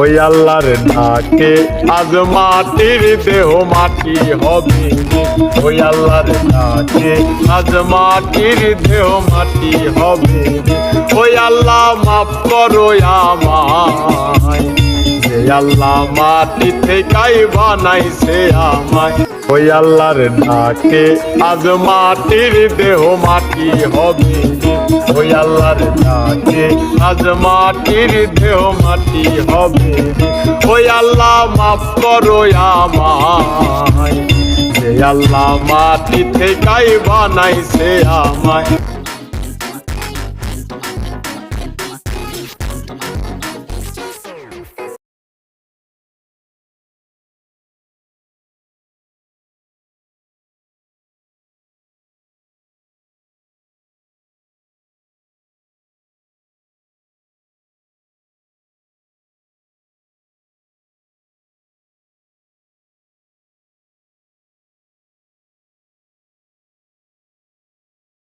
ওই আল্লাহর ডাকে আজ মাটির দেহ মাটি হবে। ওই আল্লাহর ডাকে আজ মাটির দেহ মাটি হবে। ওই আল্লাহ মাফ করো আমায়, যে আল্লাহ মাটি থেকেই বানাইছে আমায়। ওই আল্লাহর ডাকে আজ মাটির দেহ মাটি হবে। ওই আল্লাহর ডাকে আজ মাটির দেহ মাটি হবে। ওই আল্লাহ মাফ করো আমায়, যে আল্লাহ মাটি থেকেই বানাইছে আমায়।